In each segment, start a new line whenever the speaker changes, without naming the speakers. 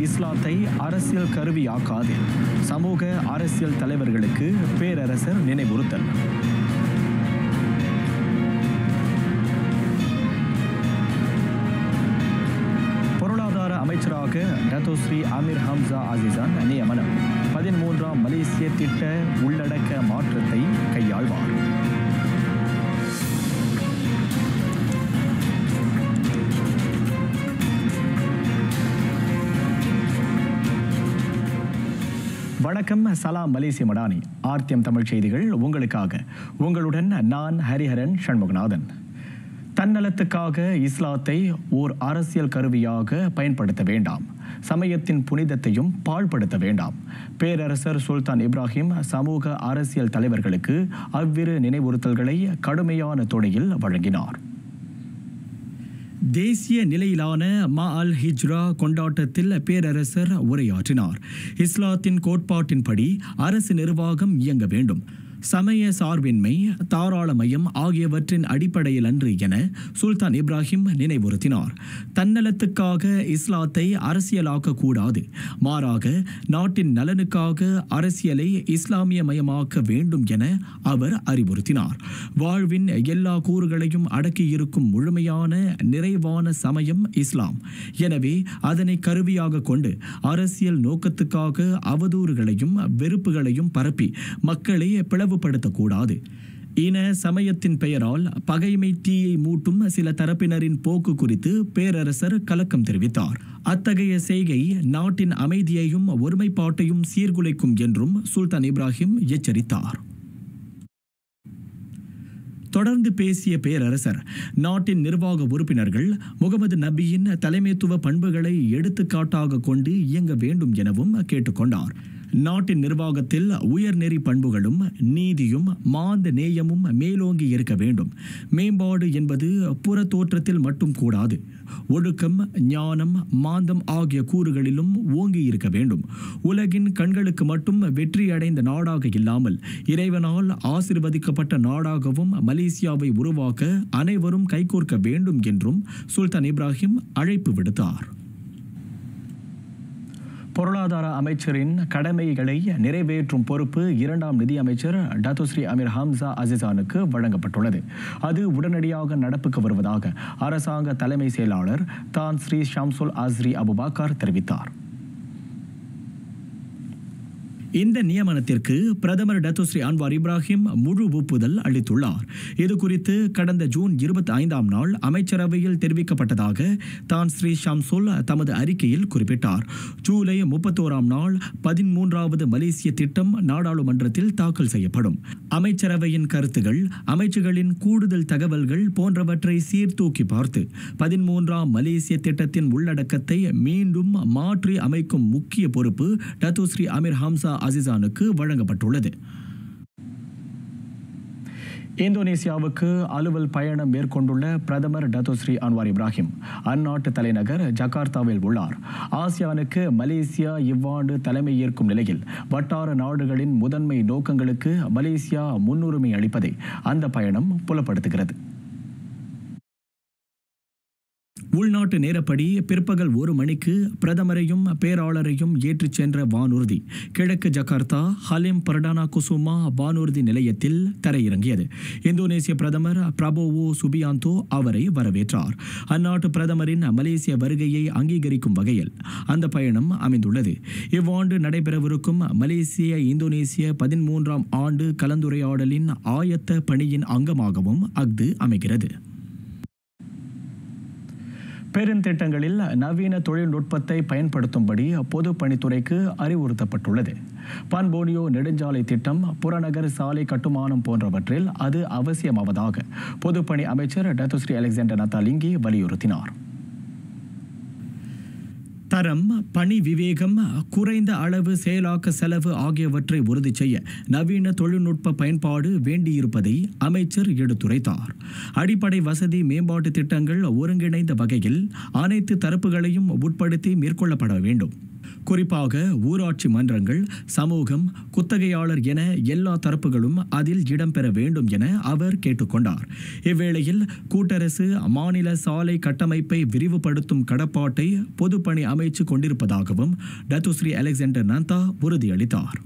இஸ்லாத்தை அரசியல் கருவியாக்காது. சமூக அரசியல் தலைவர்களுக்கு பேரரசர் நினைவுறுத்தல். பொருளாதார அமைச்சராக டத்தோஸ்ரீ அமீர் ஹம்சா அசிசான் நியமனம். 13ஆம் மலேசிய திட்ட உள்ளடக்க மாற்றத்தை கையாள்வார். வணக்கம், சலாம் மலேசிய மடானி. ஆர்த்தியம் தமிழ் செய்திகள் உங்களுக்காக. உங்களுடன் நான் ஹரிஹரன் சண்முகநாதன். தன்னலத்துக்காக இஸ்லாத்தை ஓர் அரசியல் கருவியாக பயன்படுத்த வேண்டாம். சமயத்தின் புனிதத்தையும் பாழ்படுத்த வேண்டாம். பேரரசர் சுல்தான் இப்ராஹிம் சமூக அரசியல் தலைவர்களுக்கு அவ்விரு நினைவுறுத்தல்களை கடுமையான தொனியில் வழங்கினார். தேசிய நிலையிலான மா அல் ஹிஜ்ரா கொண்டாட்டத்தில் பேரரசர் உரையாற்றினார். இஸ்லாத்தின் கோட்பாட்டின்படி அரசு நிர்வாகம் இயங்க வேண்டும். சமய சார்பின்மை, தாராளமயம் ஆகியவற்றின் அடிப்படையில் அன்று என சுல்தான் இப்ராஹிம் நினைவுறுத்தினார். தன்னலத்துக்காக இஸ்லாத்தை அரசியலாக்க கூடாது. மாறாக நாட்டின் நலனுக்காக அரசியலை இஸ்லாமியமயமாக்க வேண்டும் என அவர் அறிவுறுத்தினார். வாழ்வின் எல்லா கூறுகளையும் அடக்கியிருக்கும் முழுமையான நிறைவான சமயம் இஸ்லாம். எனவே அதனை கருவியாக கொண்டு அரசியல் நோக்கத்துக்காக அவதூறுகளையும் வெறுப்புகளையும் பரப்பி மக்களை பிளவுபடுத்தக்கூடாது. இன சமயத்தின் பெயரால் பகைமை தீயை மூட்டும் சில தரப்பினரின் போக்கு குறித்து பேரரசர் கலக்கம் தெரிவித்தார். அத்தகைய செய்கை நாட்டின் அமைதியையும் ஒருமைப்பாட்டையும் சீர்குலைக்கும் என்றும் சுல்தான் இப்ராஹிம் எச்சரித்தார். தொடர்ந்து பேசிய பேரரசர் நாட்டின் நிர்வாக உறுப்பினர்கள் முகமது நபியின் தலைமைத்துவ பண்புகளை எடுத்துக்காட்டாக கொண்டு இயங்க வேண்டும் எனவும் கேட்டுக்கொண்டார். நாட்டின் நிர்வாகத்தில் உயர்நெறி பண்புகளும் நீதியும் மாந்த நேயமும் மேலோங்கி இருக்க வேண்டும். மேம்பாடு என்பது புற தோற்றத்தில் மட்டும் கூடாது. ஒழுக்கம், ஞானம், மாந்தம் ஆகிய கூறுகளிலும் ஓங்கி இருக்க வேண்டும். உலகின் கண்களுக்கு மட்டும் வெற்றி அடைந்த நாடாக இல்லாமல் இறைவனால் ஆசீர்வதிக்கப்பட்ட நாடாகவும் மலேசியாவை உருவாக்க அனைவரும் கைகோர்க்க வேண்டும் என்றும் சுல்தான் இப்ராஹிம் அழைப்பு விடுத்தார். பொருளாதார அமைச்சரின் கடமைகளை நிறைவேற்றும் பொறுப்பு 2ஆம் நிதி அமைச்சர் டத்தோஸ்ரீ அமீர் ஹம்சா அசிசானுக்கு வழங்கப்பட்டுள்ளது. அது உடனடியாக நடப்புக்கு வருவதாக அரசாங்க தலைமை செயலாளர் தான் ஸ்ரீ ஷம்சுல் அஸ்ரி அபுபாக்கர் தெரிவித்தார். இந்த நியமனத்திற்கு பிரதமர் டத்தோஸ்ரீ அன்வார் இப்ராஹிம் முழு ஒப்புதல் அளித்துள்ளார். இதுகுறித்து கடந்த ஜூன் 25ஆம் நாள் அமைச்சரவையில் தெரிவிக்கப்பட்டதாக தான் ஸ்ரீ ஷம்சுல் தமது அறிக்கையில் குறிப்பிட்டார். ஜூலை 31ஆம் நாள் 13வது மலேசிய திட்டம் நாடாளுமன்றத்தில் தாக்கல் செய்யப்படும். அமைச்சரவையின் கருத்துகள், அமைச்சுகளின் கூடுதல் தகவல்கள் போன்றவற்றை சீர்தூக்கி பார்த்து 13ஆம் மலேசிய திட்டத்தின் உள்ளடக்கத்தை மீண்டும் மாற்றி அமைக்கும் முக்கிய பொறுப்பு டத்தோஸ்ரீ அமீர் ஹம்சா அசிசானுக்கு வழங்கப்பட்டுள்ளது. இந்தோனேசியாவுக்கு அலுவல் பயணம் மேற்கொண்டுள்ள பிரதமர் டத்தோஸ்ரீ அன்வார் இப்ராஹிம் அந்நாட்டு தலைநகர் ஜகார்த்தாவில் உள்ளார். ஆசியானுக்கு மலேசியா இவ்வாண்டு தலைமை ஏற்கும் நிலையில் வட்டார நாடுகளின் முதன்மை நோக்கங்களுக்கு மலேசியா முன்னுரிமை அளிப்பதை அந்த பயணம் புலப்படுத்துகிறது. உள்நாட்டு நேரப்படி பிற்பகல் 1 மணிக்கு பிரதமரையும் பேராளரையும் ஏற்றிச் சென்ற வானூர்தி கிழக்கு ஜகார்த்தா ஹலிம் பர்டானா குசுமா வானூர்தி நிலையத்தில் தரையிறங்கியது. இந்தோனேசிய பிரதமர் பிரபோவோ சுபியாந்தோ அவரை வரவேற்றார். அந்நாட்டு பிரதமரின் மலேசிய வருகையை அங்கீகரிக்கும் வகையில் அந்த பயணம் அமைந்துள்ளது. இவ்வாண்டு நடைபெறவிருக்கும் மலேசிய இந்தோனேசிய 13ஆம் ஆண்டு கலந்துரையாடலின் ஆயத்த பணியின் அங்கமாகவும் அஃது அமைகிறது. பெருந்திட்டங்களில் நவீன தொழில்நுட்பத்தை பயன்படுத்தும்படி பொதுப்பணித்துறைக்கு அறிவுறுத்தப்பட்டுள்ளது. பான்போனியோ நெடுஞ்சாலை திட்டம், புறநகர் சாலை கட்டுமானம் போன்றவற்றில் அது அவசியமாவதாக பொதுப்பணி அமைச்சர் டத்தோஸ்ரீ அலெக்சாண்டர் நத்தாலிங்கி வலியுறுத்தினார். தரம், பணி விவேகம், குறைந்த அளவு செயலாக்க செலவு ஆகியவற்றை உறுதி செய்ய நவீன தொழில்நுட்ப பயன்பாடு வேண்டியிருப்பதை அமைச்சர் எடுத்துரைத்தார். அடிப்படை வசதி மேம்பாட்டு திட்டங்கள் ஒருங்கிணைந்த வகையில் அனைத்து தரப்புகளையும் உட்படுத்தி மேற்கொள்ளப்பட வேண்டும். குறிப்பாக ஊராட்சி மன்றங்கள், சமூகம், குத்தகையாளர் என எல்லா தரப்புகளும் அதில் இடம்பெற வேண்டும் என அவர் கேட்டுக்கொண்டார். இவ்வேளையில் கூட்டரசு மாநில சாலை கட்டமைப்பை விரிவுபடுத்தும் கடப்பாட்டை பொதுப்பணி அமைச்சு கொண்டிருப்பதாகவும் டத்துஸ்ரீ அலெக்சாண்டர் நந்தா உறுதியளித்தார்.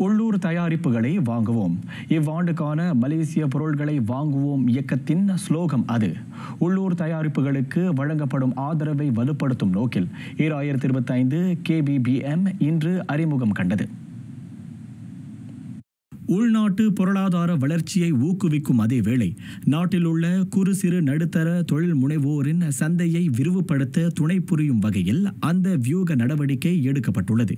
உள்ளூர் தயாரிப்புகளை வாங்குவோம். இவ்வாண்டுக்கான மலேசிய பொருள்களை வாங்குவோம் இயக்கத்தின் ஸ்லோகம் அது. உள்ளூர் தயாரிப்புகளுக்கு வழங்கப்படும் ஆதரவை வலுப்படுத்தும் நோக்கில் 2025 KBBM இன்று அறிமுகம் கண்டது. உள்நாட்டு பொருளாதார வளர்ச்சியை ஊக்குவிக்கும் அதேவேளை நாட்டில் உள்ள குறு சிறு நடுத்தர தொழில் முனைவோரின் சந்தையை விரிவுபடுத்த துணை புரியும் வகையில் அந்த வியூக நடவடிக்கை எடுக்கப்பட்டுள்ளது.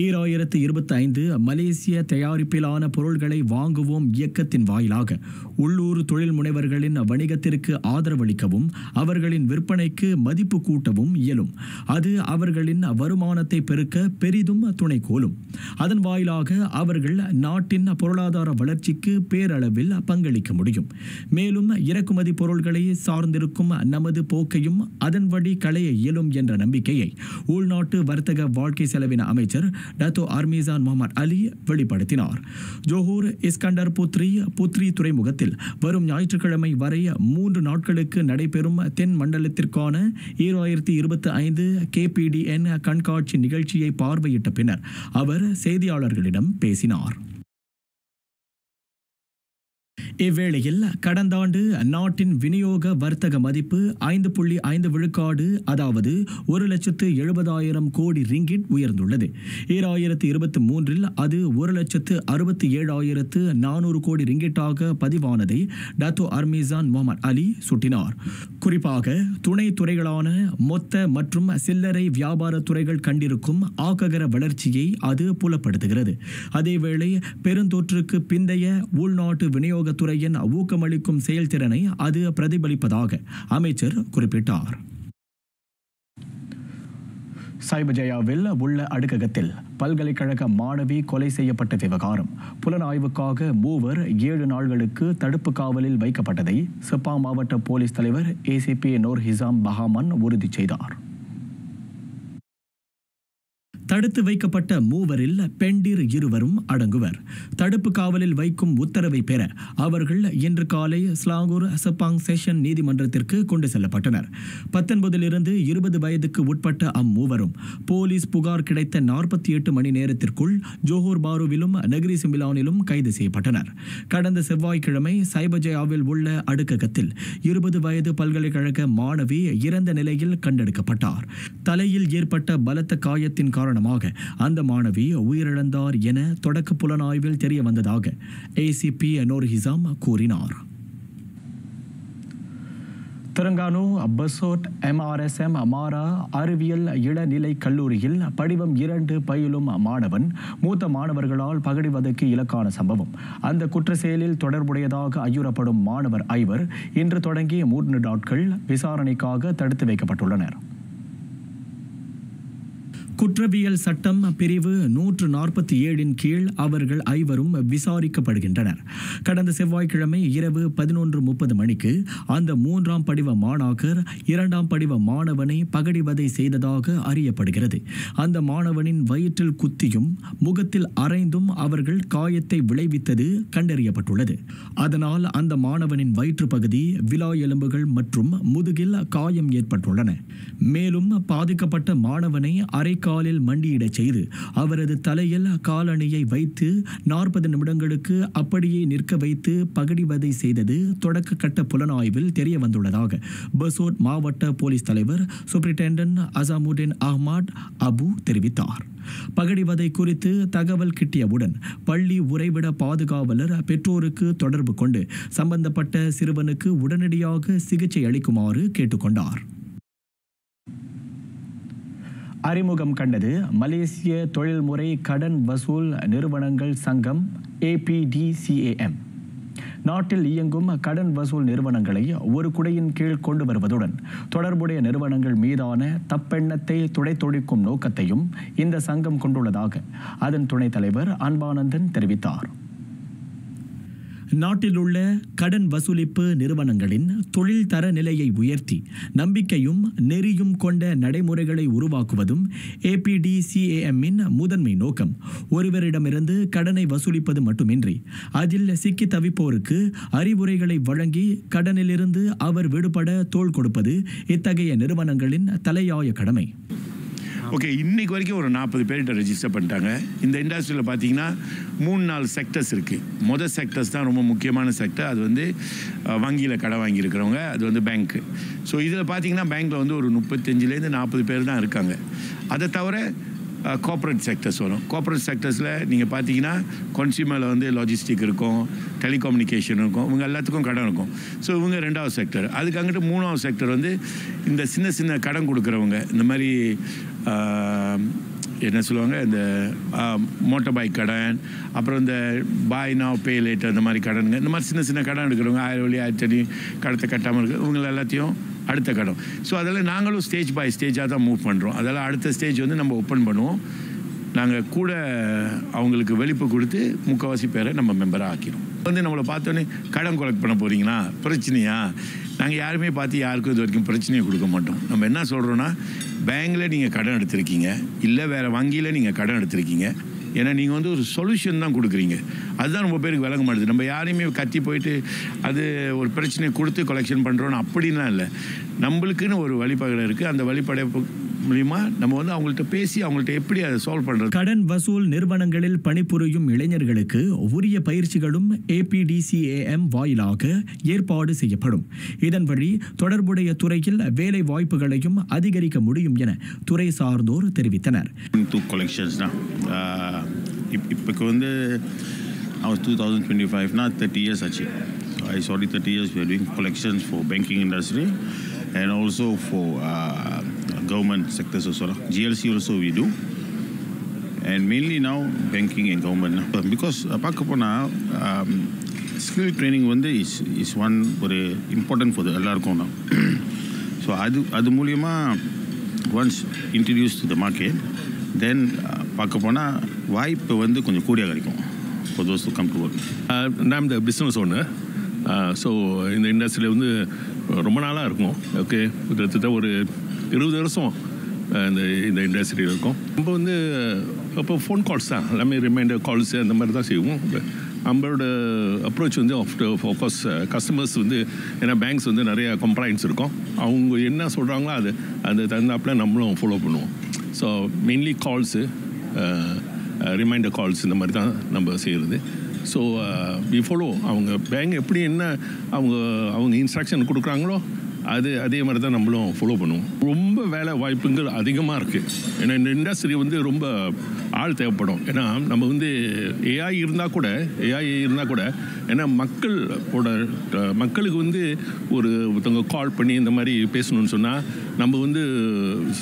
2025 மலேசிய தயாரிப்பிலான பொருள்களை வாங்குவோம் இயக்கத்தின் வாயிலாக உள்ளூர் தொழில் முனைவர்களின் வணிகத்திற்கு ஆதரவளிக்கவும் அவர்களின் விற்பனைக்கு மதிப்பு கூட்டவும் இயலும். அது அவர்களின் வருமானத்தை பெருக்க பெரிதும் துணை கோலும். அதன் வாயிலாக அவர்கள் நாட்டின் பொருளாதார வளர்ச்சிக்கு பேரளவில் பங்களிக்க முடியும். மேலும் இறக்குமதி பொருள்களை சார்ந்திருக்கும் நமது போக்கையும் அதன் வழி களைய இயலும் என்ற நம்பிக்கையை உள்நாட்டு வர்த்தக வாழ்க்கை செலவின அமைச்சர் டத்தோ அர்மீசான் முகமது அலி வெளிப்படுத்தினார். ஜோஹூர் இஸ்கண்டர் புத்ரி துறைமுகத்தில் வரும் ஞாயிற்றுக்கிழமை வரை 3 நாட்களுக்கு நடைபெறும் தென் மண்டலத்திற்கான 2025 KPDN கண்காட்சி நிகழ்ச்சியை பார்வையிட்ட பின்னர் அவர் செய்தியாளர்களிடம் பேசினார். இவ்வேளையில் கடந்த ஆண்டு நாட்டின் விநியோக வர்த்தக மதிப்பு 5.5 விழுக்காடு, அதாவது 1,70,000 கோடி ரிங்கிட் உயர்ந்துள்ளது. 2023 அது 1,67,400 கோடி ரிங்கிட்டாக பதிவானதை டத்தோ அர்மீசான் முகமது அலி சுட்டினார். குறிப்பாக துணை துறைகளான மொத்த மற்றும் சில்லறை வியாபார துறைகள் கண்டிருக்கும் ஆக்ககர வளர்ச்சியை அது புலப்படுத்துகிறது. அதேவேளை பெருந்தொற்றுக்கு பிந்தைய உள்நாட்டு விநியோக துறையின் ஊக்கமளிக்கும் செயல்திறனை அது பிரதிபலிப்பதாக அமைச்சர் குறிப்பிட்டார். சைபஜயாவில் உள்ள அடுக்ககத்தில் பல்கலைக்கழக மாணவி கொலை செய்யப்பட்ட விவகாரம் புலனாய்வுக்காக 7 நாள்களுக்கு தடுப்பு காவலில் வைக்கப்பட்டதை செப்பாங் மாவட்ட போலீஸ் தலைவர் ACP நூர் ஹிசாம் பஹாமன் உறுதி செய்தார். தடுத்து வைக்கப்பட்ட 3வரில் பெண்டிர் 2வரும் அடங்குவர். தடுப்பு காவலில் வைக்கும் உத்தரவை பெற அவர்கள் இன்று காலை ஸ்லாங்கூர் செப்பாங் செஷன் நீதிமன்றத்திற்கு கொண்டு செல்லப்பட்டனர். 19 20 வயதுக்கு உட்பட்ட அம்மூவரும் போலீஸ் புகார் கிடைத்த 48 மணி நேரத்திற்குள் ஜோஹூர் பாருவிலும் நகரி சிம்பிலானிலும் கைது செய்யப்பட்டனர். கடந்த செவ்வாய்க்கிழமை சைபஜயாவில் உள்ள அடுக்ககத்தில் 20 வயது பல்கலைக்கழக மாணவி இறந்த நிலையில் கண்டெடுக்கப்பட்டார். தலையில் ஏற்பட்ட பலத்த காயத்தின் காரணமாக அந்த மாணவி உயிரிழந்தார் என தொடக்க புலனாய்வில் தெரிய வந்ததாக ACP நூர் ஹிசாம் கூறினார். தெலங்கானா பசோட் MRSM மாரா அறிவியல் இளநிலை கல்லூரியில் படிவம் 2 பயிலும் மாணவன் மூத்த மாணவர்களால் பகடிவதைக்கு இலக்கான சம்பவம். அந்த குற்ற செயலில் தொடர்புடையதாக ஐயுறப்படும் மாணவர் 5 இன்று தொடங்கி 3 நாட்கள் விசாரணைக்காக தடுத்து வைக்கப்பட்டுள்ளனர். குற்றவியல் சட்டம் பிரிவு 147 கீழ் அவர்கள் 5வரும் விசாரிக்கப்படுகின்றனர். கடந்த செவ்வாய்க்கிழமை இரவு 11:30 மணிக்கு அந்த 3ஆம் படிவ மாணாக்கர் 2ஆம் படிவ மாணவனை பகடிவதை செய்ததாக அறியப்படுகிறது. அந்த மாணவனின் வயிற்றில் குத்தியும் முகத்தில் அறைந்தும் அவர்கள் காயத்தை விளைவித்தது கண்டறியப்பட்டுள்ளது. அதனால் அந்த மாணவனின் வயிற்று பகுதி, விலா எலும்புகள் மற்றும் முதுகில் காயம் ஏற்பட்டுள்ளன. மேலும் பாதிக்கப்பட்ட மாணவனை அரைக்காலில் மண்டியிடச் செய்து அவரது தலையில் காலணியை வைத்து 40 நிமிடங்களுக்கு அப்படியே நிற்க வைத்து பகடிவதை செய்தது தொடக்க கட்ட புலனாய்வில் தெரிய வந்துள்ளதாக பசோட் மாவட்ட போலீஸ் தலைவர் சூப்பரிண்டென்டன்ட் அசாமுதீன் அஹ்மத் அபு தெரிவித்தார். பகடிவதை குறித்து தகவல் கிட்டியவுடன் பள்ளி உறைவிட பாதுகாவலர் பெற்றோருக்கு தொடர்பு கொண்டு சம்பந்தப்பட்ட சிறுவனுக்கு உடனடியாக சிகிச்சை அளிக்குமாறு கேட்டுக்கொண்டார். அறிமுகம் கண்டது மலேசிய தொழில்முறை கடன் வசூல் நிறுவனங்கள் சங்கம் APDCAM. நாட்டில் இயங்கும் கடன் வசூல் நிறுவனங்களை ஒரு குடையின் கீழ் கொண்டு வருவதுடன் தொடர்புடைய நிறுவனங்கள் மீதான தப்பெண்ணத்தை துடைத்தொழிக்கும் நோக்கத்தையும் இந்த சங்கம் கொண்டுள்ளதாக அதன் துணைத் தலைவர் அன்பானந்தன் தெரிவித்தார். நாட்டில் உள்ள கடன் வசூலிப்பு நிறுவனங்களின் தொழில் தர நிலையை உயர்த்தி நம்பிக்கையும் நெறியும் கொண்ட நடைமுறைகளை உருவாக்குவதும் APDCAM-இன் முதன்மை நோக்கம். ஒருவரிடமிருந்து கடனை வசூலிப்பது மட்டுமின்றி அதில் சிக்கி தவிப்போருக்கு அறிவுரைகளை வழங்கி கடனிலிருந்து அவர் விடுபட தோள் கொடுப்பது இத்தகைய நிறுவனங்களின் தலையாய கடமை.
ஓகே, இன்றைக்கு வரைக்கும் ஒரு 40 பேர்கிட்ட ரெஜிஸ்டர் பண்ணிட்டாங்க. இந்த இண்டஸ்ட்ரியில் பார்த்தீங்கன்னா 3-4 செக்டர்ஸ் இருக்குது. மொதல் செக்டர்ஸ் தான் ரொம்ப முக்கியமான செக்டர். அது வந்து வங்கியில் கடை வாங்கியிருக்கிறவங்க, அது வந்து பேங்க்கு. ஸோ இதில் பார்த்தீங்கன்னா பேங்க்கில் வந்து ஒரு 35லேருந்து 40 பேர் தான் இருக்காங்க. அதை தவிர கார்ப்பரேட் செக்டர்ஸ் வரும். கார்ப்பரேட் செக்டர்ஸில் நீங்கள் பார்த்தீங்கன்னா கன்சியூமரில் வந்து லாஜிஸ்டிக் இருக்கும், டெலிகம்யூனிகேஷன் இருக்கும், இவங்க எல்லாத்துக்கும் கடன் இருக்கும். ஸோ இவங்க 2வது செக்டர். அதுக்கு அங்கிட்டு 3வது செக்டர் வந்து இந்த சின்ன சின்ன கடன் கொடுக்குறவங்க, இந்த மாதிரி என்ன சொல்லுவாங்க, இந்த மோட்டார் பைக் கடன், அப்புறம் இந்த பாய் நாவ் பே லேட்டர், இந்த மாதிரி கடனுங்க, இந்த மாதிரி சின்ன சின்ன கடன் எடுக்கிறவங்க 1000 வழி 1000 கடத்தை கட்டாமல் இருக்குது, இவங்க எல்லாத்தையும் அடுத்த கடன். ஸோ அதெல்லாம் நாங்களும் ஸ்டேஜ் பை ஸ்டேஜாக தான் மூவ் பண்ணுறோம். அதெல்லாம் அடுத்த ஸ்டேஜ் வந்து நம்ம ஓப்பன் பண்ணுவோம். நாங்கள் கூட அவங்களுக்கு வெளிப்பு கொடுத்து முக்கால்வாசி பேரை நம்ம மெம்பராக ஆக்கிடும். வந்து நம்மளை பார்த்தோன்னே கடன் கலெக்ட் பண்ண போகிறீங்களா, பிரச்சனையா? நாங்கள் யாருமே பார்த்து யாருக்கும் இது வரைக்கும் பிரச்சனையை கொடுக்க மாட்டோம். நம்ம என்ன சொல்கிறோன்னா, பேங்கில் நீங்கள் கடன் எடுத்திருக்கீங்க, இல்லை வேறு வங்கியில் நீங்கள் கடன் எடுத்திருக்கீங்க, ஏன்னா நீங்கள் வந்து ஒரு சொல்யூஷன் தான் கொடுக்குறீங்க. அதுதான் ரொம்ப பேருக்கு விளங்க மாட்டுது. நம்ம யாரையுமே கத்தி போயிட்டு அது ஒரு பிரச்சனையை கொடுத்து கலெக்ஷன் பண்ணுறோன்னு அப்படின்லாம் இல்லை. நம்மளுக்குன்னு ஒரு வழிபாடு இருக்குது. அந்த வழிபாடை மூலிமா நம்ம வந்து அவங்கள்ட்ட பேசி அவங்கள்ட்ட எப்படி அதை சால்வ் பண்ணுறது.
கடன் வசூல் நிறுவனங்களில் பணிபுரியும் இளைஞர்களுக்கு உரிய பயிற்சிகளும் APDCAM வாயிலாக ஏற்பாடு செய்யப்படும். இதன் வழி தொடர்புடைய துறையில் வேலை வாய்ப்புகளையும் அதிகரிக்க முடியும் என துறை சார்ந்தோர் தெரிவித்தனர்.
இப்போ வந்து 2025 30 years ஆச்சு. I sorry 30 years we are doing collections for banking industry and also for government sectors also. GLC also we do, and mainly now banking and government, because பார்க்க போனால் skill training வந்து is one ஒரு important for எல்லாருக்கும் தான். So அது மூலிமா once introduced to the market, then பார்க்க போனால் வாய்ப்பு வந்து கொஞ்சம் கூடிய கிடைக்கும் for those to come to work.
I'm the business owner. So இந்த இண்டஸ்ட்ரியில் வந்து ரொம்ப நாளாக இருக்கும். ஓகே, கிட்டத்தட்ட ஒரு 20 வருஷம் இந்த இண்டஸ்ட்ரியில் இருக்கும். நம்ம வந்து இப்போ ஃபோன் கால்ஸ் தான் எல்லாமே, ரிமைண்டர் கால்ஸு அந்த மாதிரி தான் செய்வோம். நம்மளோட அப்ரோச் வந்து ஃபோக்கஸ் கஸ்டமர்ஸ் வந்து, ஏன்னா பேங்க்ஸ் வந்து நிறைய கம்ப்ளைண்ட்ஸ் இருக்கும், அவங்க என்ன சொல்கிறாங்களோ அது தகுந்தாப்பில் நம்மளும் ஃபாலோ பண்ணுவோம். So mainly calls, reminder calls இந்த மாதிரி தான் நம்ம செய்கிறது. ஸோ வி ஃபாலோ அவங்க பேங்க் எப்படி என்ன அவங்க இன்ஸ்ட்ரக்ஷன் கொடுக்குறாங்களோ அதே மாதிரி தான் நம்மளும் ஃபாலோ பண்ணுவோம். ரொம்ப வேலை வாய்ப்புகள் அதிகமாக இருக்குது. ஏன்னா இந்த இண்டஸ்ட்ரி வந்து ரொம்ப ஆள் தேவைப்படும். ஏன்னா நம்ம வந்து ஏஐ இருந்தால் கூட ஏன்னா மக்களுக்கு வந்து ஒருத்தவங்க கால் பண்ணி இந்த மாதிரி பேசணும்னு சொன்னால் நம்ம வந்து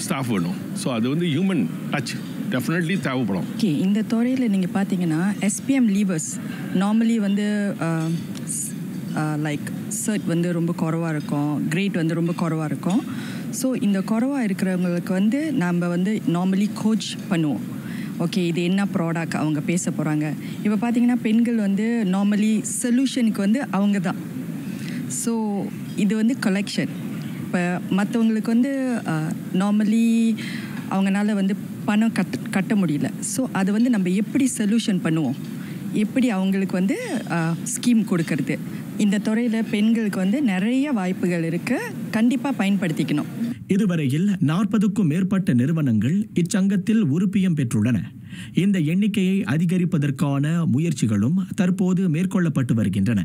ஸ்டாஃப் வேணும். ஸோ அது வந்து ஹியூமன் டச் டெஃபினெட்லி தேவைப்படும்.
ஓகே, இந்த துறையில் நீங்கள் பார்த்தீங்கன்னா SPM லீவர்ஸ் நார்மலி வந்து லைக் சர்ட் வந்து ரொம்ப குறைவாக இருக்கும், கிரேட் வந்து ரொம்ப குறைவாக இருக்கும். ஸோ இந்த குறைவாக இருக்கிறவங்களுக்கு வந்து நம்ம வந்து நார்மலி கோச் பண்ணுவோம். ஓகே, இது என்ன ப்ராடக்ட் அவங்க பேச போகிறாங்க. இப்போ பார்த்தீங்கன்னா பெண்கள் வந்து நார்மலி சொல்யூஷனுக்கு வந்து அவங்க தான். ஸோ இது வந்து கலெக்ஷன். இப்போ மற்றவங்களுக்கு வந்து நார்மலி அவங்களால வந்து பணம் கட்ட முடியல. ஸோ அது வந்து நம்ம எப்படி சொல்யூஷன் பண்ணுவோம், எப்படி அவங்களுக்கு வந்து ஸ்கீம் கொடுக்கறது. இந்த துறையில் பெண்களுக்கு வந்து நிறைய வாய்ப்புகள் இருக்குது, கண்டிப்பாக பயன்படுத்திக்கணும்.
இதுவரையில் 40க்கும் மேற்பட்ட நிறுவனங்கள் இச்சங்கத்தில் உறுப்பியம் பெற்றுள்ளன. இந்த எண்ணிக்கையை அதிகரிப்பதற்கான முயற்சிகளும் தற்போது மேற்கொள்ளப்பட்டு வருகின்றன.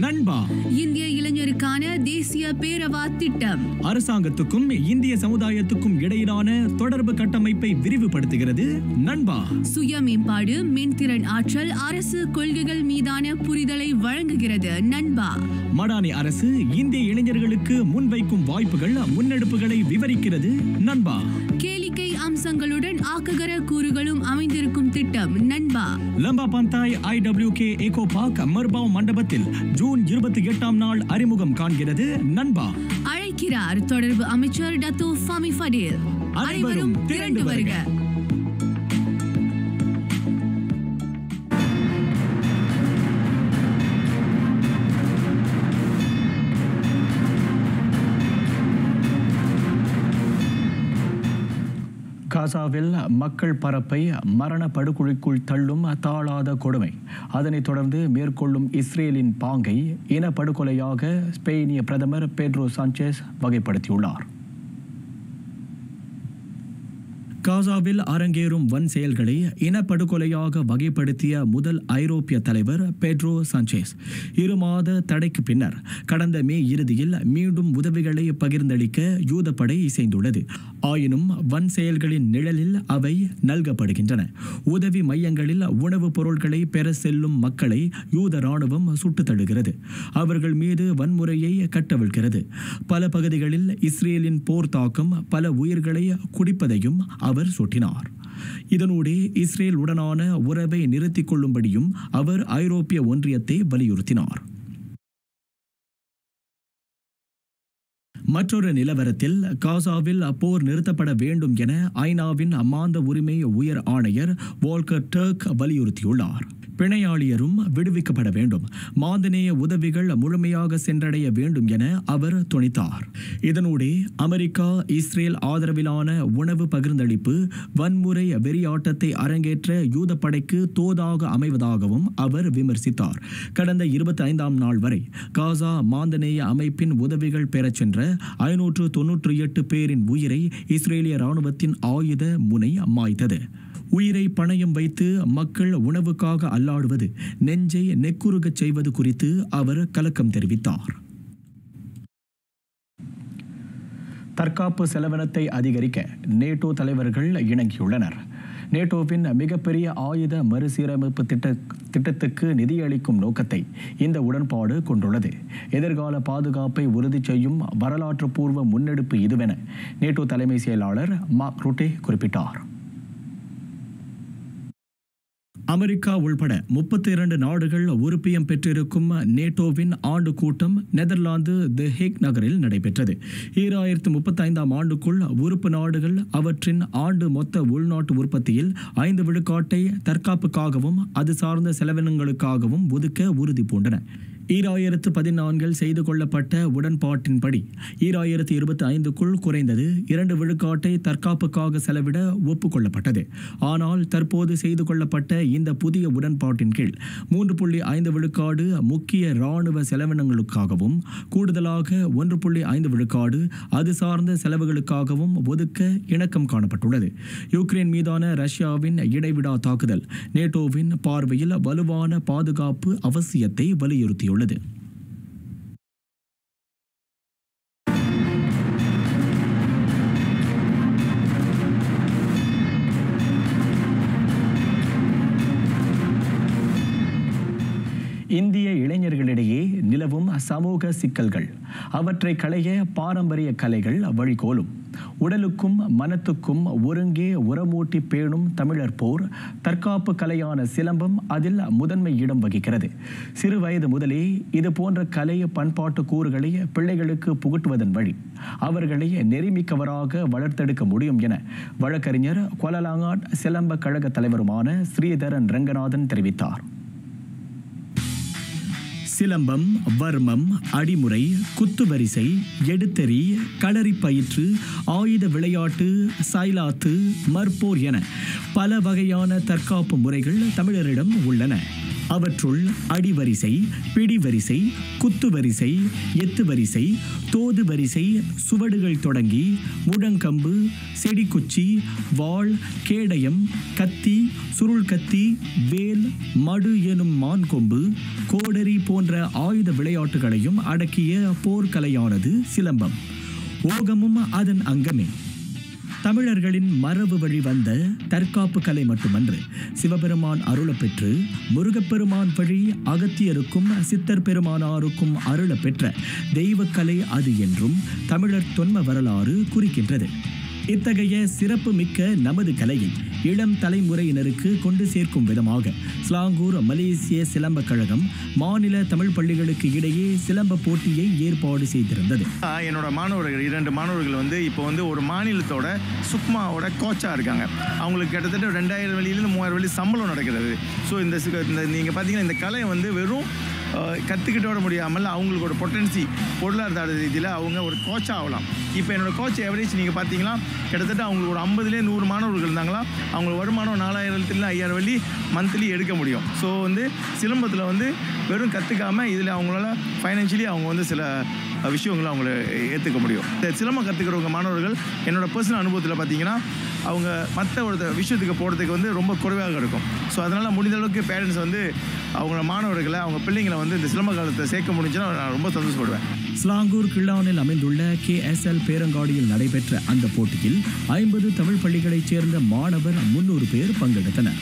நண்பா,
இந்திய இளைஞருக்கான தேசிய பேரவா திட்டம்
அரசாங்கத்துக்கும் இந்திய சமுதாயத்துக்கும் இடையிலான தொடர்பு கட்டமைப்பை விரிவுபடுத்துகிறது. நண்பா,
சுய மேம்பாடு, மின்திறன் ஆற்றல், அரசு கொள்கைகள் மீதான புரிதலை வழங்குகிறது. நண்பா,
மடானி அரசு இந்திய இளைஞர்களுக்கு முன்வைக்கும் வாய்ப்புகள், முன்னெடுப்புகளை விவரிக்கிறது. நண்பா,
கேளிக்கை அம்சங்களுடன் ஆக்ககர கூறுகளும் அமைந்திருக்கும் திட்டம். நண்பா,
Lembah Pantai IWK eco park மர்பாவ் மண்டபத்தில் ஜூன் 28ஆம் நாள் அறிமுகம் காண்கிறது. நண்பா,
அழைக்கிறார் தொடர்பு அமைச்சர் டத்தோ ஃபமி ஃபடேல். அனைவரும் திரண்டு வருக.
காசாவில் மக்கள் பரப்பை மரண படுகொலைக்குள் தள்ளும் தாழாத கொடுமை. அதனைத் தொடர்ந்து மேற்கொள்ளும் இஸ்ரேலின் பாங்கை இனப்படுகொலையாக ஸ்பெயினிய பிரதமர் பெட்ரோ சாnchez வகைப்படுத்தியுள்ளார். காசாவில் அரங்கேறும் வன் செயல்களை இனப்படுகொலையாக வகைப்படுத்திய முதல் ஐரோப்பிய தலைவர் பெட்ரோ சாnchez 2 மாத தடைக்கு பின்னர் கடந்த மே இறுதியில் மீண்டும் உதவிகளை பகிர்ந்தளிக்க யூதப்படை இசைந்துள்ளது. ஆயினும் வன் செயல்களின் நிழலில் அவை நல்கப்படுகின்றன. உதவி மையங்களில் உணவுப் பொருட்களை பெற செல்லும் மக்களை யூத ராணுவம் சுட்டுத் தள்ளுகிறது. அவர்கள் மீது வன்முறையை கட்டவிழ்கிறது. பல பகுதிகளில் இஸ்ரேலின் போர் தாக்கம் பல உயிர்களை குடிப்பதையும் அவர் சுட்டினார். இதனூடே இஸ்ரேல் உடனான உறவை நிறுத்திக் கொள்ளும்படியும் அவர் ஐரோப்பிய ஒன்றியத்தை வலியுறுத்தினார். மற்றொரு நிலவரத்தில் காசாவில் போர் நிறுத்தப்பட வேண்டும் என ஐநாவின் மாந்த உரிமை உயர் ஆணையர் வோல்கர் டர்க் வலியுறுத்தியுள்ளார். பிணையாளியரும் விடுவிக்கப்பட வேண்டும், மாந்தநேய உதவிகள் முழுமையாக சென்றடைய வேண்டும் என அவர் துணித்தார். இதனூடே அமெரிக்கா இஸ்ரேல் ஆதரவிலான உணவு பகிர்ந்தளிப்பு வன்முறை வெறியாட்டத்தை அரங்கேற்ற யூத படைக்கு தோதாக அமைவதாகவும் அவர் விமர்சித்தார். கடந்த 25ஆம் நாள் வரை காசா மாந்தநேய அமைப்பின் உதவிகள் பெறச் சென்ற 598 பேரின் உயிரை இஸ்ரேலிய ராணுவத்தின் ஆயுத முனை மாய்த்தது. உயிரை பணயம் வைத்து மக்கள் உணவுக்காக அல்லாடுவது நெஞ்சை நெக்குருகச் செய்வது குறித்து அவர் கலக்கம் தெரிவித்தார். தற்காப்பு செலவினத்தை அதிகரிக்க நேட்டோ தலைவர்கள் இணங்கியுள்ளனர். நேட்டோவின் மிகப்பெரிய ஆயுத மறுசீரமைப்பு திட்டத்துக்கு நிதியளிக்கும் நோக்கத்தை இந்த உடன்பாடு கொண்டுள்ளது. எதிர்கால பாதுகாப்பை உறுதி செய்யும் வரலாற்று பூர்வ முன்னெடுப்பு இதுவென நேட்டோ தலைமை செயலாளர் மார்க் ரூட்டே குறிப்பிட்டார். அமெரிக்கா உள்பட 32 நாடுகள் உறுப்பியம் பெற்றிருக்கும் நேட்டோவின் ஆண்டு கூட்டம் நெதர்லாந்து தி ஹேக் நகரில் நடைபெற்றது. 2035ஆம் ஆண்டுக்குள் உறுப்பு நாடுகள் அவற்றின் ஆண்டு மொத்த உள்நாட்டு உற்பத்தியில் 5 விழுக்காட்டை தற்காப்புக்காகவும் அது சார்ந்த செலவினங்களுக்காகவும் ஒதுக்க உறுதி பூண்டன. 2014 செய்து கொள்ளப்பட்ட உடன்பாட்டின்படி 2025க்குள் குறைந்தது 2 விழுக்காட்டை தற்காப்புக்காக செலவிட ஒப்புக்கொள்ளப்பட்டது. ஆனால் தற்போது செய்து கொள்ளப்பட்ட இந்த புதிய உடன்பாட்டின் கீழ் 3.5 விழுக்காடு முக்கிய இராணுவ செலவினங்களுக்காகவும் கூடுதலாக 1.5 விழுக்காடு அது சார்ந்த செலவுகளுக்காகவும் ஒதுக்க இணக்கம் காணப்பட்டுள்ளது. யுக்ரைன் மீதான ரஷ்யாவின் இடைவிடா தாக்குதல் நேட்டோவின் பார்வையில் வலுவான பாதுகாப்பு அவசியத்தை வலியுறுத்தியுள்ளது. இந்திய இளைஞர்களிடையே நிலவும் சமூக சிக்கல்கள், அவற்றை களைய பாரம்பரிய கலைகள் வழிகோலும். உடலுக்கும் மனத்துக்கும் ஒருங்கே உரமூட்டி பேணும் தமிழர் போர் தற்காப்பு கலையான சிலம்பம் அதில் முதன்மை இடம் வகிக்கிறது. சிறு வயது முதலே இது போன்ற கலை பண்பாட்டு கூறுகளை பிள்ளைகளுக்கு புகட்டுவதன் வழி அவர்களை நெறிமிக்கவராக வளர்த்தெடுக்க முடியும் என வழக்கறிஞர் கோலாலங்காட் சிலம்ப கழக தலைவருமான ஸ்ரீதரன் ரங்கநாதன் தெரிவித்தார். சிலம்பம், வர்மம், அடிமுறை, குத்துவரிசை, எடுத்தெறி, களரிப்பயிற்று, ஆயுத விளையாட்டு, சைலாத்து, மற்போர் என பல வகையான தற்காப்பு முறைகள் தமிழரிடம் உள்ளன. அவற்றுள் அடிவரிசை, பிடிவரிசை, குத்துவரிசை, எத்துவரிசை, தோது வரிசை, சுவடுகள் தொடங்கி முழங்கம்பு, செடிக்குச்சி, வாள், கேடயம், கத்தி, சுருள் கத்தி, வேல், மடு எனும் மான் கொம்பு, கோடரி போன்ற ஆயுத விளையாட்டுகளையும் அடக்கிய போர்க்கலையானது சிலம்பம். ஓகமும் அதன் அங்கமே. தமிழர்களின் மரபு வழி வந்த தற்காப்பு கலை மட்டுமன்று, சிவபெருமான் அருளப்பெற்று முருகப்பெருமான் வழி அகத்தியருக்கும் சித்தர் பெருமானாருக்கும் அருளப்பெற்ற தெய்வக்கலை அது என்றும் தமிழர் தொன்ம வரலாறு குறிக்கின்றது. இத்தகைய சிறப்பு மிக்க நமது கலையை இளம் தலைமுறையினருக்கு கொண்டு சேர்க்கும் விதமாக ஸ்லாங்கூர் மலேசிய சிலம்ப கழகம் மாநில தமிழ் பள்ளிகளுக்கு இடையே சிலம்ப போட்டியை ஏற்பாடு செய்திருந்தது.
என்னோட மாணவர்கள் 2 மாணவர்கள் இப்போ ஒரு மாநிலத்தோட சுக்மாவோட கோச்சாக இருக்காங்க. அவங்களுக்கு கிட்டத்தட்ட 2000 வெளியிலேருந்து 3000 வெளி சம்பளம் நடக்கிறது. ஸோ இந்த நீங்கள் பார்த்தீங்கன்னா இந்த கலை வெறும் கற்றுக்கிட்டோட முடியாமல் அவங்களுக்கு ஒரு பொட்டன்சி பொருளாதார ரீதியில் அவங்க ஒரு கோச்சாக ஆகலாம். இப்போ என்னோடய கோச் எவரேஜ் நீங்கள் பார்த்தீங்கன்னா கிட்டத்தட்ட அவங்களுக்கு ஒரு 50-100 மாணவர்கள் இருந்தாங்களா, அவங்களுக்கு வருமானம் 4000 5,000 வெள்ளி மந்த்லி எடுக்க முடியும். ஸோ வந்து சிலம்பத்தில் வந்து வெறும் கற்றுக்காமல் இதில் அவங்களால ஃபைனான்ஷியலி அவங்க வந்து சில விஷயங்களை அவங்கள ஏற்றுக்க முடியும். இந்த சிலம்பம் கற்றுக்கிறவங்க மாணவர்கள் என்னோடய பர்சனல் அனுபவத்தில் பார்த்தீங்கன்னா அவங்க மற்ற ஒரு விஷயத்துக்கு போகிறதுக்கு வந்து ரொம்ப குறைவாக இருக்கும். ஸோ அதனால் முடிந்த அளவுக்கு பேரண்ட்ஸ் வந்து அவங்கள மாணவர்களை அவங்க பிள்ளைங்களை வந்து இந்த சிலம்ப காலத்தை சேர்க்க முடிஞ்சுன்னா நான் ரொம்ப சந்தோஷப்படுவேன்.
ஸ்லாங்கூர் கிள்ளானில் அமைந்துள்ள KSL பேரங்காடியில் நடைபெற்ற அந்த போட்டியில் 50 தமிழ் பள்ளிகளைச் சேர்ந்த மாணவர் 300 பேர் பங்கெடுத்தனர்.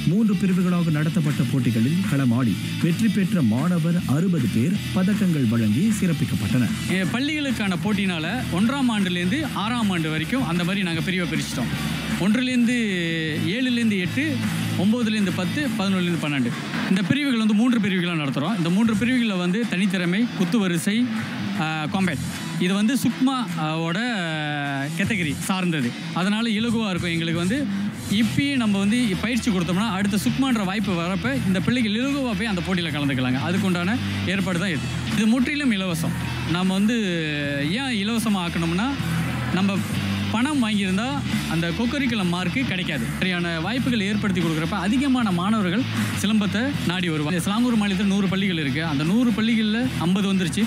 3 பிரிவுகளாக நடத்தப்பட்ட போட்டிகளில் களமாடி வெற்றி பெற்ற மாணவர் 60 பேர் பதக்கங்கள் வழங்கி சிறப்பிக்கப்பட்டனர்.
பள்ளிகளுக்கான போட்டினால 1ஆம் ஆண்டுலேருந்து 6ஆம் ஆண்டு வரைக்கும் அந்த மாதிரி நாங்கள் பிரிவை பிரிச்சிட்டோம். 1லேருந்து 7லேருந்து 8, 9லேருந்து 10, 11லேருந்து 12 இந்த பிரிவுகள் வந்து 3 பிரிவுகளாக நடத்துகிறோம். இந்த 3 பிரிவுகளில் வந்து தனித்திறமை, குத்துவரிசை, காம்பேட் இது வந்து சுக்மாவோட கேட்டகரி சார்ந்தது. அதனால் இலகுவாக இருக்கும் எங்களுக்கு வந்து. இப்பயே நம்ம வந்து பயிற்சி கொடுத்தோம்னா அடுத்த சுக்மான்ற வாய்ப்பு வரப்போ இந்த பிள்ளைகள் இலகுவாக போய் அந்த போட்டியில் கலந்துக்கலாங்க. அதுக்குண்டான ஏற்பாடு தான் இது. இது முற்றிலும் இலவசம். நம்ம வந்து ஏன் இலவசமாக ஆக்கணும்னா நம்ம பணம் வாங்கியிருந்தால் அந்த கொக்கரிக்குலம் மார்க்கு கிடைக்காது. சரியான வாய்ப்புகள் ஏற்படுத்தி கொடுக்குறப்ப அதிகமான மாணவர்கள் சிலம்பத்தை நாடி வருவாங்க. ஸ்லாங்கூர் மாநிலத்தில் 100 பள்ளிகள் இருக்குது. அந்த 100 பள்ளிகளில் 50 வந்துருச்சு.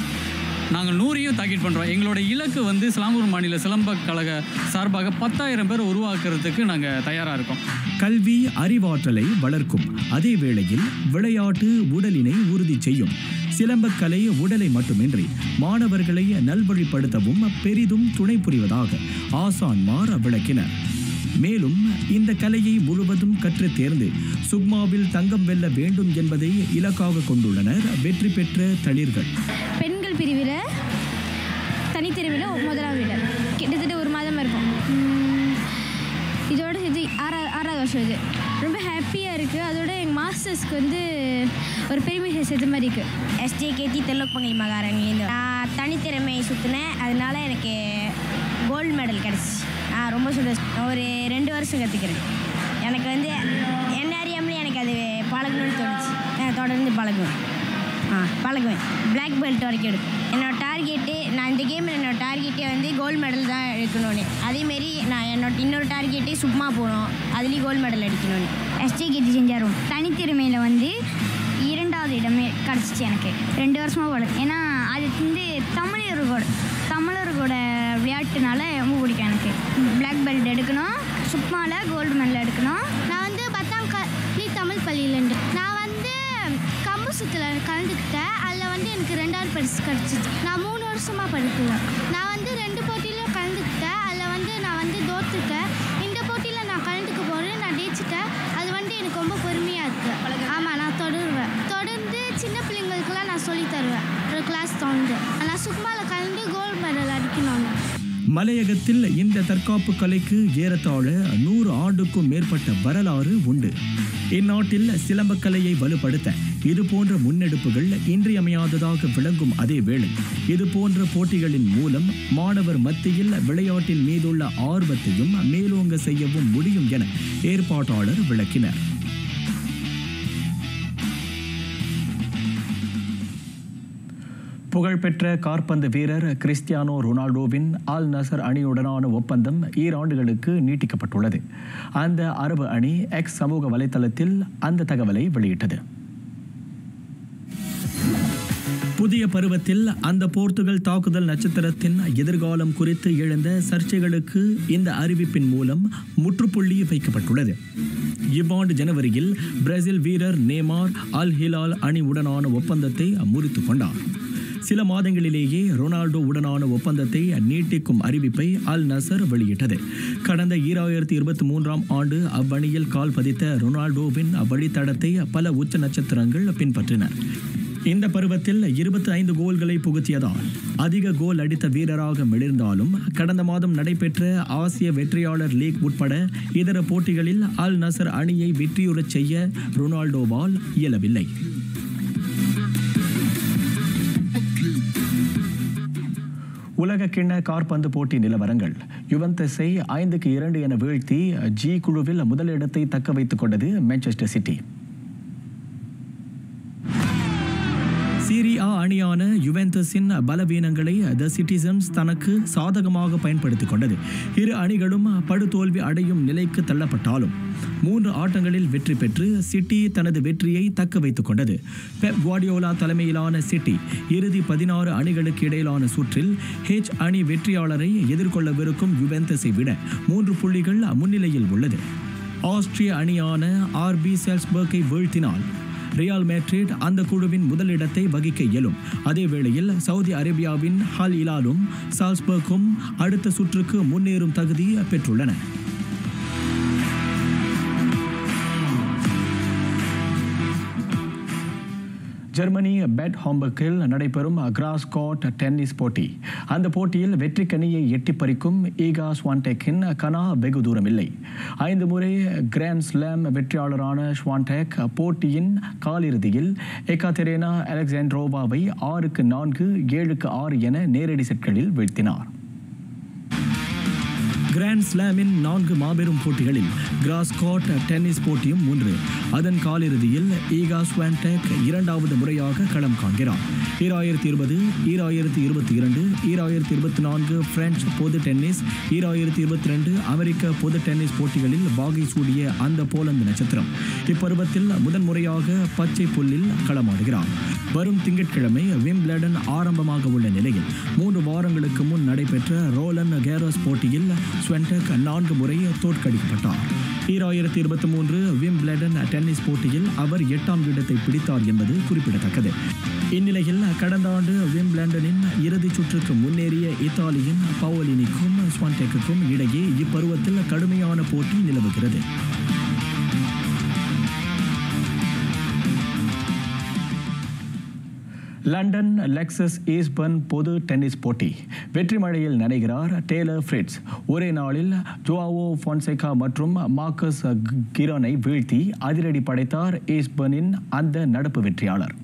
நாங்கள் 100ஐயும் டார்கெட் பண்ணுறோம். எங்களோட இலக்கு வந்து ஸ்லாங்கூர் மாநில சிலம்ப கழக சார்பாக 10,000 பேர் உருவாக்குறதுக்கு நாங்கள் தயாராக இருக்கோம்.
கல்வி அறிவாற்றலை வளர்க்கும் அதே வேளையில் விளையாட்டு உடலினை உறுதி செய்யும். சிலம்பக்கலை உடலை மட்டுமின்றி மாணவர்களை நல்வழிப்படுத்தவும் பெரிதும் துணை புரிவதாக ஆசான்மார் விளக்கினர். மேலும் இந்த கலையை முழுவதும் கற்று தேர்ந்து சுக்மாவில் தங்கம் வெல்ல வேண்டும் என்பதை இலக்காக கொண்டுள்ளனர் வெற்றி பெற்ற தளிர்கள்.
பெண்கள் பிரிவில் தனித்திறமையில் 1ஆவது இடம், கிட்டத்தட்ட 1 மாதம் இருக்கும். இதோட இது 6வது வருஷம். இது ரொம்ப ஹாப்பியாக இருக்குது. அதோட எங்கள் மாஸ்டர்ஸ்க்கு வந்து ஒரு பெருமை சேர்த்த மாதிரி இருக்குது.
SJKT தெல்லோப்பங்கி மகாராணிலேருந்து நான் தனித்திறமை சுற்றினேன். அதனால எனக்கு கோல்டு மெடல் கிடச்சி நான் ரொம்ப சந்தோஷம். ஒரு 2 வருஷம் கற்றுக்கிறேன். எனக்கு வந்து என்ன அறியாமலே எனக்கு அது பழகணும்னு தோணுச்சு. தொடர்ந்து பழகுவேன். பிளாக் பெல்ட் வரைக்கும் எடுக்கும். என்னோடய டார்கெட்டு, நான் இந்த கேமில் என்னோடய டார்கெட்டே வந்து கோல்டு மெடல் தான் எடுக்கணும்னு. அதேமாரி நான் இன்னொரு டார்கெட்டே சும்மா போகணும், அதுலேயும் கோல்டு மெடல் எடுக்கணும்னு.
SJKT செஞ்சாரும் தனித்திறமையில் வந்து 2வது இடமே கிடச்சிச்சு எனக்கு. 2 வருஷமாக பழகும். ஏன்னா அது வந்து தமிழர்களோட விளையாட்டுனால ரொம்ப பிடிக்கும் எனக்கு. பிளாக் பெல்ட் எடுக்கணும், சுக்மாவில் கோல்டு மெடல் எடுக்கணும். நான் வந்து 10ஆம் தமிழ் பள்ளியிலேருந்து நான் வந்து கம்பு சுற்றில் கலந்துக்கிட்டேன். அதில் வந்து எனக்கு 2வது பரிசு கிடச்சிச்சு. நான் 3 வருஷமாக படிக்கிறேன். நான் வந்து 2 போட்டியிலும் கலந்துக்கிட்டேன். அதில் வந்து நான் வந்து தோற்றுட்டேன். இந்த போட்டியில் நான் கலந்துக்க போகிறேன், நான் ஜெயிச்சிட்டேன். அது வந்து எனக்கு ரொம்ப பெருமையாக இருக்குது. ஆமாம், நான் தொடர்ந்து சின்ன பிள்ளைங்களுக்கெல்லாம் நான் சொல்லித் தருவேன். ஒரு கிளாஸ் தோன்று நான் சுக்மாவில் கலந்து கோல்டு மெடல் அடிக்கணும்.
மலையகத்தில் இந்த தற்காப்பு கலைக்கு ஏறத்தாழ 100 ஆண்டுக்கும் மேற்பட்ட வரலாறு உண்டு. இந்நாட்டில் சிலம்பக்கலையை வலுப்படுத்த இதுபோன்ற முன்னெடுப்புகள் இன்றியமையாததாக விளங்கும் அதே வேளை இதுபோன்ற போட்டிகளின் மூலம் மாணவர் மத்தியில் விளையாட்டின் மீதுள்ள ஆர்வத்தையும் மேலோங்க செய்யவும் முடியும் என ஏற்பாட்டாளர் விளக்கினர். புகழ்பெற்ற காற்பந்து வீரர் கிறிஸ்டியானோ ரொனால்டோவின் அல் நசர் அணியுடனான ஒப்பந்தம் 2 ஆண்டுகளுக்கு நீட்டிக்கப்பட்டுள்ளது. அந்த அரபு அணி எக்ஸ் சமூக வலைதளத்தில் அந்த தகவலை வெளியிட்டது. புதிய பருவத்தில் அந்த போர்த்துகல் தாக்குதல் நட்சத்திரத்தின் எதிர்காலம் குறித்து எழுந்த சர்ச்சைகளுக்கு இந்த அறிவிப்பின் மூலம் முற்றுப்புள்ளி வைக்கப்பட்டுள்ளது. இவ்வாண்டு ஜனவரியில் பிரேசில் வீரர் நேமார் அல் ஹிலால் அணி உடனான ஒப்பந்தத்தை முறித்துக் கொண்டார். சில மாதங்களிலேயே ரொனால்டோ உடனான ஒப்பந்தத்தை நீட்டிக்கும் அறிவிப்பை அல் நசர் வெளியிட்டது. கடந்த 2023ஆம் ஆண்டு அவ்வணியில் கால் பதித்த ரொனால்டோவின் வழித்தடத்தை பல உச்ச நட்சத்திரங்கள் பின்பற்றின. இந்த பருவத்தில் 25 கோல்களை புகுத்தியதால் அதிக கோல் அடித்த வீரராக மிளிர்ந்தாலும் கடந்த மாதம் நடைபெற்ற ஆசிய வெற்றியாளர் லீக் உட்பட இதர போட்டிகளில் அல் நசர் அணியை வெற்றியுறச் செய்ய ரொனால்டோவால் இயலவில்லை. உலகக்கிண்ண காற்பந்து போட்டி நிலவரங்கள். யுவென்டஸை 5-2 என வீழ்த்தி ஜி குழுவில் முதலிடத்தை தக்க வைத்துக் கொண்டது மான்செஸ்டர் சிட்டி. செரி ஆ அணியான யுவென்டஸின் பலவீனங்களை த சிட்டிசன்ஸ் தனக்கு சாதகமாக பயன்படுத்திக் கொண்டது. இரு அணிகளும் படுதோல்வி அடையும் நிலைக்கு தள்ளப்பட்டாலும் 3 ஆட்டங்களில் வெற்றி பெற்று சிட்டி தனது வெற்றியை தக்க வைத்துக் கொண்டது. பெப் குவார்டியோலா தலைமையிலான சிட்டி இறுதி 16 அணிகளுக்கு இடையிலான சுற்றில் H அணி வெற்றியாளரை எதிர்கொள்ளவிருக்கும் யுவென்டஸை விட 3 புள்ளிகள் முன்னிலையில் உள்ளது. ஆஸ்திரிய அணியான RB சால்ஸ்பர்க்கை வீழ்த்தினால் ரியால் மேட்ரிட் அந்த குழுவின் முதலிடத்தை வகிக்க இயலும். அதேவேளையில் சவுதி அரேபியாவின் ஹல் இலாலும் சால்ஸ்பர்க்கும் அடுத்த சுற்றுக்கு முன்னேறும் தகுதி பெற்றுள்ளன. ஜெர்மனி பெட் ஹாம்பர்க்கில் நடைபெறும் கிராஸ்காட் டென்னிஸ் போட்டி. அந்த போட்டியில் வெற்றி கனியை எட்டி பறிக்கும் ஈகா ஸ்வான்டெக்கின் கனா வெகு தூரம் இல்லை. 5 முறை கிராண்ட் ஸ்லாம் வெற்றியாளரான ஸ்வான்டெக் போட்டியின் காலிறுதியில் எகாதெரினா அலெக்சாண்ட்ரோவாவை 6-4, 7-6 என நேரடி செட்களில் வீழ்த்தினார். கிராண்ட் ஸ்லாமின் 4 மாபெரும் போட்டிகளில் கிராஸ்காட் டென்னிஸ் போட்டியும் 1. அதன் காலிறுதியில் ஈகா ஸ்வான்டெக் 2வது முறையாக களம் காண்கிறார். 2020, 2022, 2024 பிரெஞ்சு பொது டென்னிஸ், 2022 அமெரிக்க பொது டென்னிஸ் போட்டிகளில் வாகை சூடிய அந்த போலந்து நட்சத்திரம் இப்பருவத்தில் முதன்முறையாக பச்சை புல்லில் களமாடுகிறார். வரும் திங்கட்கிழமை விம்பிள்டன் ஆரம்பமாக உள்ள நிலையில் 3 வாரங்களுக்கு முன் நடைபெற்ற ரோலன் கேரோஸ் போட்டியில் ஸ்வான்டெக் 4 முறை தோற்கடிக்கப்பட்டார். 2023 விம்பிள்டன் டென்னிஸ் போட்டியில் அவர் 8ஆம் இடத்தை பிடித்தார் என்பது குறிப்பிடத்தக்கது. இந்நிலையில் கடந்த ஆண்டு விம்பிள்டனின் இறுதிச் சுற்றுக்கு முன்னேறிய இத்தாலியின் பவுலினிக்கும் ஸ்வான்டெக்குக்கும் இடையே இப்பருவத்தில் கடுமையான போட்டி நிலவுகிறது. லண்டன் லெக்சஸ் ஈஸ்பர்ன் பொது டென்னிஸ் போட்டி. வெற்றி மழையில் நனைகிறார் டேலர் ஃப்ரிட்ஸ். ஒரே நாளில் ஜோஆவோ ஃபான்சேகா மற்றும் மார்க்கஸ் கிரோனை வீழ்த்தி அதிரடி படைத்தார் ஈஸ்பர்னின் அந்த நடப்பு வெற்றியாளர்.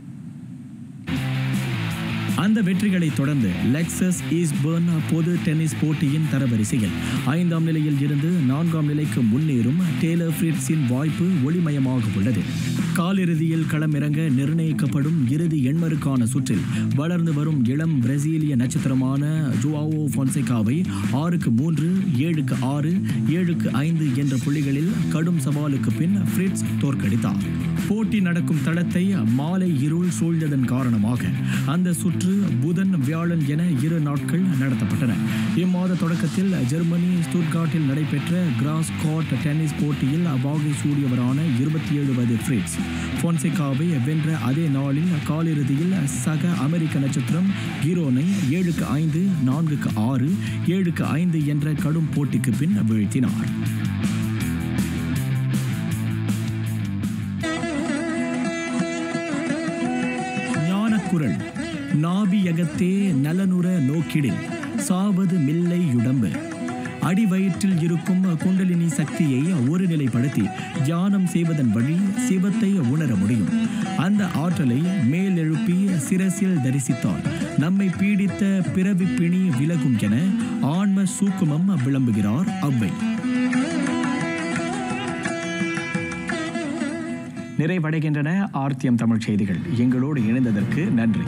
அந்த வெற்றிகளை தொடர்ந்து லெக்சஸ் ஈஸ்பர்ன் பொது டென்னிஸ் போட்டியின் தரவரிசையில் 5ஆம் நிலையில் இருந்து 4ஆம் நிலைக்கு முன்னேறும் டேலர் ஃப்ரிட்ஸின் வாய்ப்பு ஒளிமயமாக உள்ளது. காலிறுதியில் களமிறங்க நிர்ணயிக்கப்படும் இறுதி எண்மருக்கான சுற்றில் வளர்ந்து வரும் இளம் பிரேசிலிய நட்சத்திரமான ஜோஆவோ ஃபான்சேகாவை 6-3, 7-6, 7-5 என்ற புள்ளிகளில் கடும் சவாலுக்கு பின் ஃப்ரிட்ஸ் தோற்கடித்தார். போட்டி நடக்கும் தளத்தை மாலை இருள் சூழ்ந்ததன் காரணமாக அந்த சுற்று புதன், வியாழன் என 2 நாட்கள் நடத்தப்பட்டன. இம்மாத தொடக்கத்தில் ஜெர்மனி ஸ்டுட்கார்ட்டில் நடைபெற்ற கிராஸ்காட் டென்னிஸ் போட்டியில் வாகை சூடியவரான 27 வயது ஃப்ரிட்ஸ் ஃபான்சேகாவை வென்ற அதே நாளில் காலிறுதியில் சக அமெரிக்க நட்சத்திரம் கிரோனை 7-5, 4-6, 7-5 என்ற கடும் போட்டிக்கு பின் வீழ்த்தினார். ஞானக்குரல். நாபியகத்தே நலனுற நோக்கிடில் சாவது மில்லை யுடம்பு. அடிவயிற்றில் இருக்கும் குண்டலினி சக்தியை ஒருநிலைப்படுத்தி தியானம் செய்வதன் வழி சிவத்தை உணர முடியும். அந்த ஆற்றலை மேலெழுப்பி சிரசில் தரிசித்தால் நம்மை பீடித்த பிறவி பிணி விலகும் என ஆன்ம சூக்குமம் விளம்புகிறார் அவ்வை. நிறைவடைகின்றன ஆர்த்தியம் தமிழ் செய்திகள். எங்களோடு இணைந்ததற்கு நன்றி.